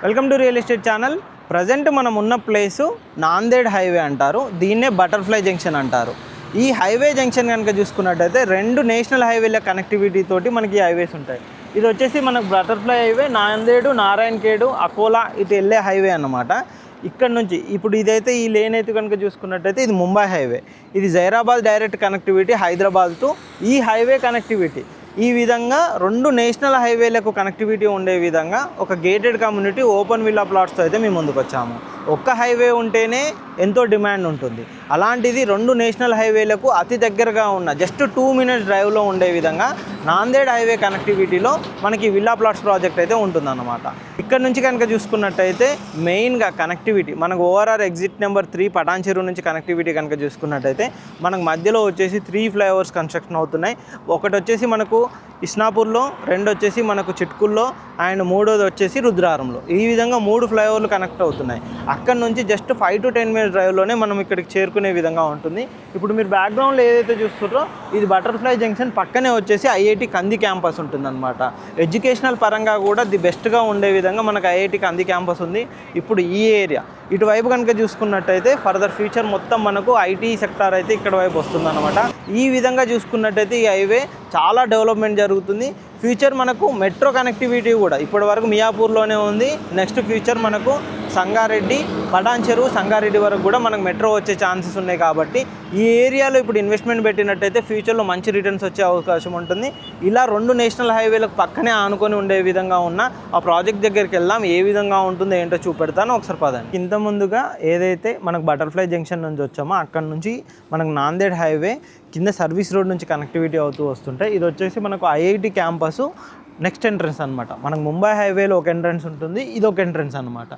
Welcome to real estate channel. Present మనం ఉన్న place Nanded highway అంటారు, దీన్నే బటర్ఫ్లై జంక్షన్ అంటారు. ఈ హైవే జంక్షన్ కనుక చూసుకున్నట్టయితే రెండు నేషనల్ హైవేల కనెక్టివిటీ తోటి మనకి హైవేస్ ఉంటాయి. ఇది వచ్చేసి మనకు బటర్ఫ్లై హైవే, నాందేడు, నారాయణఖేడ్, అకోలా ఇటు వెళ్ళే హైవే అన్నమాట. ఇక్కడ నుంచి ఇప్పుడు ఇదైతే ఈ లేన్ అయితే కనుక చూసుకున్నట్టయితే ఇది ముంబై హైవే, ఇది జైరాబాద్ డైరెక్ట్ కనెక్టివిటీ హైదరాబాద్తో ఈ హైవే కనెక్టివిటీ. ఈ విధంగా రెండు నేషనల్ హైవేలకు కనెక్టివిటీ ఉండే విధంగా ఒక గేటెడ్ కమ్యూనిటీ ఓపెన్ విల్లా ప్లాట్స్తో అయితే మేము ముందుకు వచ్చాము. ఒక్క హైవే ఉంటేనే ఎంతో డిమాండ్ ఉంటుంది, అలాంటిది రెండు నేషనల్ హైవేలకు అతి దగ్గరగా ఉన్న జస్ట్ 2 minutes డ్రైవ్లో ఉండే విధంగా నాందేడ్ హైవే కనెక్టివిటీలో మనకి విల్లా ప్లాట్స్ ప్రాజెక్ట్ అయితే ఉంటుందన్నమాట. ఇక్కడ నుంచి కనుక చూసుకున్నట్టయితే మెయిన్గా కనెక్టివిటీ మనకు ఓఆర్ఆర్ ఎగ్జిట్ నెంబర్ 3 పటాన్ చెరువు నుంచి కనెక్టివిటీ కనుక చూసుకున్నట్టయితే మనకు మధ్యలో వచ్చేసి 3 ఫ్లైఓవర్స్ కన్స్ట్రక్షన్ అవుతున్నాయి. ఒకటి వచ్చేసి మనకు ఇస్నాపూర్లో, రెండు వచ్చేసి మనకు చిట్కుల్లో, అండ్ మూడోది వచ్చేసి రుద్రారంలో. ఈ విధంగా 3 ఫ్లైఓవర్లు కనెక్ట్ అవుతున్నాయి. అక్కడ నుంచి జస్ట్ 5 to 10 minutes డ్రైవ్లోనే మనం ఇక్కడికి చేరుకునే విధంగా ఉంటుంది. ఇప్పుడు మీరు బ్యాక్గ్రౌండ్లో ఏదైతే చూస్తున్నారో ఇది బటర్ఫ్లై జంక్షన్ పక్కనే వచ్చేసి ఐఐటి కంది క్యాంపస్ ఉంటుందన్నమాట. ఎడ్యుకేషనల్ పరంగా కూడా ది బెస్ట్గా ఉండే విధంగా మనకు ఐఐటి కంది క్యాంపస్ ఉంది. ఇప్పుడు ఈ ఏరియా ఇటువైపు కనుక చూసుకున్నట్టయితే ఫర్దర్ ఫ్యూచర్ మొత్తం మనకు ఐటీ సెక్టార్ అయితే ఇక్కడ వైపు వస్తుందన్నమాట. ఈ విధంగా చూసుకున్నట్టయితే ఈ హైవే చాలా డెవలప్మెంట్ జరుగుతుంది. ఫ్యూచర్ మనకు మెట్రో కనెక్టివిటీ కూడా ఇప్పటి వరకు మియాపూర్లోనే ఉంది. నెక్స్ట్ ఫ్యూచర్ మనకు సంగారెడ్డి, పటాన్ చెరువు, సంగారెడ్డి వరకు కూడా మనకు మెట్రో వచ్చే ఛాన్సెస్ ఉన్నాయి. కాబట్టి ఈ ఏరియాలో ఇప్పుడు ఇన్వెస్ట్మెంట్ పెట్టినట్టయితే ఫ్యూచర్లో మంచి రిటర్న్స్ వచ్చే అవకాశం ఉంటుంది. ఇలా రెండు నేషనల్ హైవేలకు పక్కనే ఆనుకొని ఉండే విధంగా ఉన్న ఆ ప్రాజెక్ట్ దగ్గరికి వెళ్దాం. ఏ విధంగా ఉంటుందో ఏంటో చూపెడతాను, ఒకసారి పదండి. ఇంత ముందుగా ఏదైతే మనకు బటర్ఫ్లై జంక్షన్ నుంచి వచ్చామో అక్కడ నుంచి మనకు నాందేడ్ హైవే కింద సర్వీస్ రోడ్ నుంచి కనెక్టివిటీ అవుతూ వస్తుంటే ఇది వచ్చేసి మనకు ఐఐటి క్యాంపస్ నెక్స్ట్ ఎంట్రన్స్ అనమాట. మనకు ముంబై హైవేలో ఒక ఎంట్రన్స్ ఉంటుంది, ఇది ఒక ఎంట్రన్స్ అనమాట.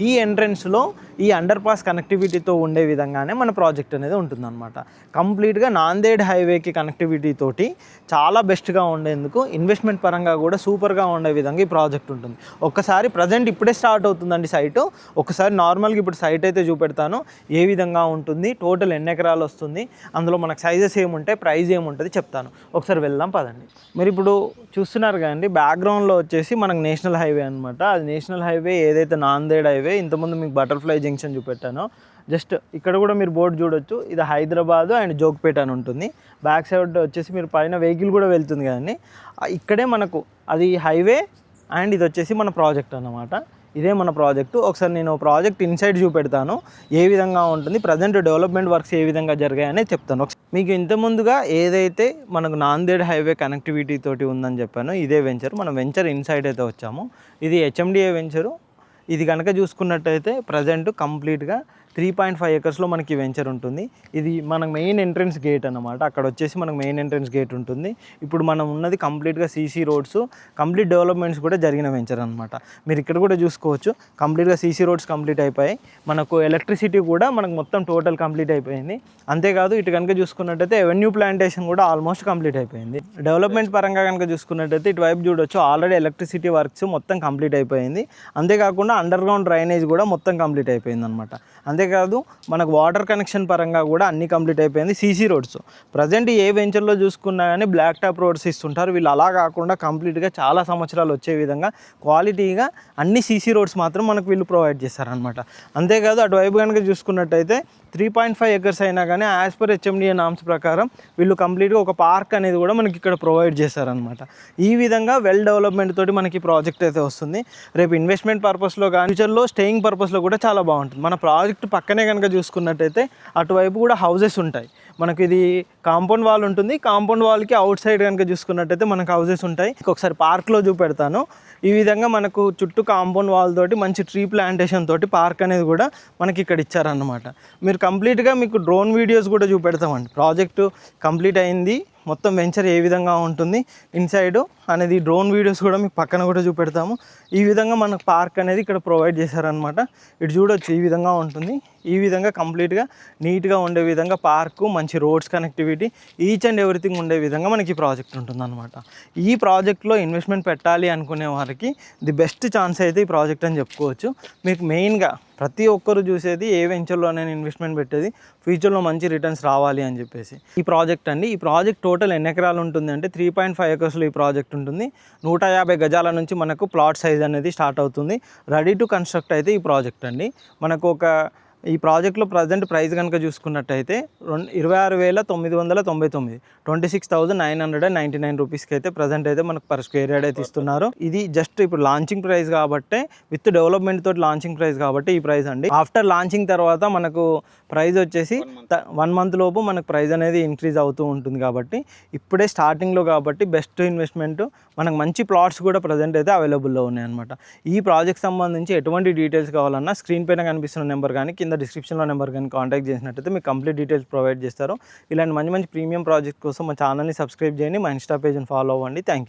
ఈ ఎంట్రన్స్లో ఈ అండర్ పాస్ కనెక్టివిటీతో ఉండే విధంగానే మన ప్రాజెక్ట్ అనేది ఉంటుందన్నమాట. కంప్లీట్గా నాందేడ్ హైవేకి కనెక్టివిటీ తోటి చాలా బెస్ట్గా ఉండేందుకు ఇన్వెస్ట్మెంట్ పరంగా కూడా సూపర్గా ఉండే విధంగా ఈ ప్రాజెక్ట్ ఉంటుంది. ఒక్కసారి ప్రజెంట్ ఇప్పుడే స్టార్ట్ అవుతుందండి సైటు. ఒకసారి నార్మల్గా ఇప్పుడు సైట్ అయితే చూపెడతాను, ఏ విధంగా ఉంటుంది, టోటల్ ఎన్ని ఎకరాలు వస్తుంది, అందులో మనకు సైజెస్ ఏముంటాయి, ప్రైస్ ఏముంటుంది చెప్తాను. ఒకసారి వెళ్దాం పదండి. మీరు ఇప్పుడు చూస్తున్నారు కదండి బ్యాక్గ్రౌండ్లో వచ్చేసి మనకు నేషనల్ హైవే అనమాట. అది నేషనల్ హైవే ఏదైతే నాందేడ్ హైవే ఇంతకుముందు మీకు బటర్ఫ్లై జంక్షన్ చూపెట్టానో జస్ట్ ఇక్కడ కూడా మీరు బోర్డు చూడొచ్చు. ఇది హైదరాబాద్ అండ్ జోక్పేట అని ఉంటుంది. బ్యాక్ సైడ్ వచ్చేసి మీరు పైన వెహికల్ కూడా వెళ్తుంది కదండి. ఇక్కడే మనకు అది హైవే అండ్ ఇది వచ్చేసి మన ప్రాజెక్ట్ అన్నమాట. ఇదే మన ప్రాజెక్టు. ఒకసారి నేను ప్రాజెక్ట్ ఇన్సైడ్ చూపెడతాను, ఏ విధంగా ఉంటుంది, ప్రజెంట్ డెవలప్మెంట్ వర్క్స్ ఏ విధంగా జరిగాయని చెప్తాను. మీకు ఇంత ముందుగా ఏదైతే మనకు నాందేడ్ హైవే కనెక్టివిటీ తోటి ఉందని చెప్పాను, ఇదే వెంచర్. మనం వెంచర్ ఇన్సైడ్ అయితే వచ్చాము. ఇది హెచ్ఎండిఏ వెంచరు. ఇది కనుక చూసుకున్నట్టయితే ప్రజెంట్ కంప్లీట్గా 3.5 acres మనకి వెంచర్ ఉంటుంది. ఇది మనకు మెయిన్ ఎంట్రన్స్ గేట్ అన్నమాట. అక్కడ వచ్చేసి మనకు మెయిన్ ఎంట్రన్స్ గేట్ ఉంటుంది. ఇప్పుడు మనం ఉన్నది కంప్లీట్గా సీసీ రోడ్స్, కంప్లీట్ డెవలప్మెంట్స్ కూడా జరిగిన వెంచర్ అనమాట. మీరు ఇక్కడ కూడా చూసుకోవచ్చు, కంప్లీట్గా సీసీ రోడ్స్ కంప్లీట్ అయిపోయాయి. మనకు ఎలక్ట్రిసిటీ కూడా మనకు మొత్తం టోటల్ కంప్లీట్ అయిపోయింది. అంతేకాదు ఇటు కనుక చూసుకున్నట్టయితే ఎవెన్యూ ప్లాంటేషన్ కూడా ఆల్మోస్ట్ కంప్లీట్ అయిపోయింది. డెవలప్మెంట్ పరంగా కనుక చూసుకున్నట్టయితే ఇటువైపు చూడొచ్చు, ఆల్రెడీ ఎలక్ట్రిసిటీ వర్క్స్ మొత్తం కంప్లీట్ అయిపోయింది. అంతేకాకుండా అండర్ గ్రౌండ్ డ్రైనేజ్ కూడా మొత్తం కంప్లీట్ అయిపోయింది అనమాట. అంతేకాదు మనకు వాటర్ కనెక్షన్ పరంగా కూడా అన్నీ కంప్లీట్ అయిపోయింది. సీసీ రోడ్స్ ప్రజెంట్ ఏ వెంచర్లో చూసుకున్నా కానీ బ్లాక్ టాప్ రోడ్స్ ఇస్తుంటారు. వీళ్ళు అలా కాకుండా కంప్లీట్గా చాలా సంవత్సరాలు వచ్చే విధంగా క్వాలిటీగా అన్ని సీసీ రోడ్స్ మాత్రం మనకు వీళ్ళు ప్రొవైడ్ చేస్తారనమాట. అంతేకాదు అటువైపు కనుక చూసుకున్నట్టయితే 3.5 acres అయినా కానీ యాజ్ పర్ హెచ్ఎండిఏ నామ్స్ ప్రకారం వీళ్ళు కంప్లీట్గా ఒక పార్క్ అనేది కూడా మనకి ఇక్కడ ప్రొవైడ్ చేస్తారనమాట. ఈ విధంగా వెల్ డెవలప్మెంట్ తోటి మనకి ప్రాజెక్ట్ అయితే వస్తుంది. రేపు ఇన్వెస్ట్మెంట్ పర్పస్లో కానీ ఫ్యూచర్లో స్టేయింగ్ పర్పస్లో కూడా చాలా బాగుంటుంది. మన ప్రాజెక్ట్ పక్కనే కనుక చూసుకున్నట్టయితే అటువైపు కూడా హౌసెస్ ఉంటాయి. మనకి ఇది కాంపౌండ్ వాల్ ఉంటుంది. కాంపౌండ్ వాల్కి అవుట్ సైడ్ కనుక చూసుకున్నట్టయితే మనకు హౌసెస్ ఉంటాయి. ఒకసారి పార్క్లో చూపెడతాను. ఈ విధంగా మనకు చుట్టూ కాంపౌండ్ వాల్ తోటి మంచి ట్రీ ప్లాంటేషన్ తోటి పార్క్ అనేది కూడా మనకి ఇక్కడ ఇచ్చారన్నమాట. మీరు కంప్లీట్గా మీకు డ్రోన్ వీడియోస్ కూడా చూపెడతామండి. ప్రాజెక్టు కంప్లీట్ అయింది, మొత్తం వెంచర్ ఏ విధంగా ఉంటుంది ఇన్సైడ్ అనేది డ్రోన్ వీడియోస్ కూడా మీకు పక్కన కూడా చూపెడతాము. ఈ విధంగా మనకు పార్క్ అనేది ఇక్కడ ప్రొవైడ్ చేశారనమాట. ఇటు చూడొచ్చు, ఈ విధంగా ఉంటుంది. ఈ విధంగా కంప్లీట్గా నీట్గా ఉండే విధంగా పార్కు, మంచి roads connectivity, each and everything ఉండే విధంగా మనకి ఈ ప్రాజెక్ట్ ఉంటుందన్నమాట. ఈ ప్రాజెక్ట్లో ఇన్వెస్ట్మెంట్ పెట్టాలి అనుకునే వారికి ది బెస్ట్ ఛాన్స్ అయితే ఈ ప్రాజెక్ట్ అని చెప్పుకోవచ్చు. మీకు మెయిన్గా ప్రతి ఒక్కరు చూసేది ఏ వెంచర్లోనైనా ఇన్వెస్ట్మెంట్ పెట్టేది ఫ్యూచర్లో మంచి రిటర్న్స్ రావాలి అని చెప్పేసి. ఈ ప్రాజెక్ట్ అండి, ఈ ప్రాజెక్ట్ టోటల్ ఎన్ని ఎకరాలు ఉంటుంది అంటే 3.5 acresలో ఈ ప్రాజెక్ట్ ఉంటుంది. 150 గజాల నుంచి మనకు ప్లాట్ సైజ్ అనేది స్టార్ట్ అవుతుంది. రెడీ టు కన్స్ట్రక్ట్ అయితే ఈ ప్రాజెక్ట్ అండి. మనకు ఈ ప్రాజెక్ట్లో ప్రజెంట్ ప్రైస్ కనుక చూసుకున్నట్టయితే 26,999 26,999 రూపీస్కి అయితే ప్రజెంట్ అయితే మనకు పర్ స్క్వేర్ యార్డ్ అయితే ఇస్తున్నారు. ఇది జస్ట్ ఇప్పుడు లాంచింగ్ ప్రైస్ కాబట్టి, విత్ డెవలప్మెంట్ తోటి లాంచింగ్ ప్రైస్ కాబట్టి ఈ ప్రైస్ అండి. ఆఫ్టర్ లాంచింగ్ తర్వాత మనకు ప్రైస్ వచ్చేసి 1 month లోపు మనకు ప్రైస్ అనేది ఇంక్రీజ్ అవుతూ ఉంటుంది. కాబట్టి ఇప్పుడే స్టార్టింగ్లో కాబట్టి బెస్ట్ ఇన్వెస్ట్మెంట్. మనకు మంచి ప్లాట్స్ కూడా ప్రజెంట్ అయితే అవైలబుల్లో ఉన్నాయన్నమాట. ఈ ప్రాజెక్ట్ సంబంధించి ఎటువంటి డీటెయిల్స్ కావాలన్నా స్క్రీన్ పైన కనిపిస్తున్న నెంబర్ కానీ కింద డిస్క్రిప్షన్లో నెంబర్ కానీ కాంటాక్ట్ చేసినట్టయితే మీకు కంప్లీట్ డీటెయిల్స్ ప్రొవైడ్ చేస్తారు. ఇలాంటి మంచి మంచి ప్రీమియం ప్రాజెక్ట్ కోసం మా ఛానల్ని సబ్స్క్రైబ్ చేయండి, మా ఇన్స్టా పేజ్ని ఫాలో అవ్వండి. Thank you.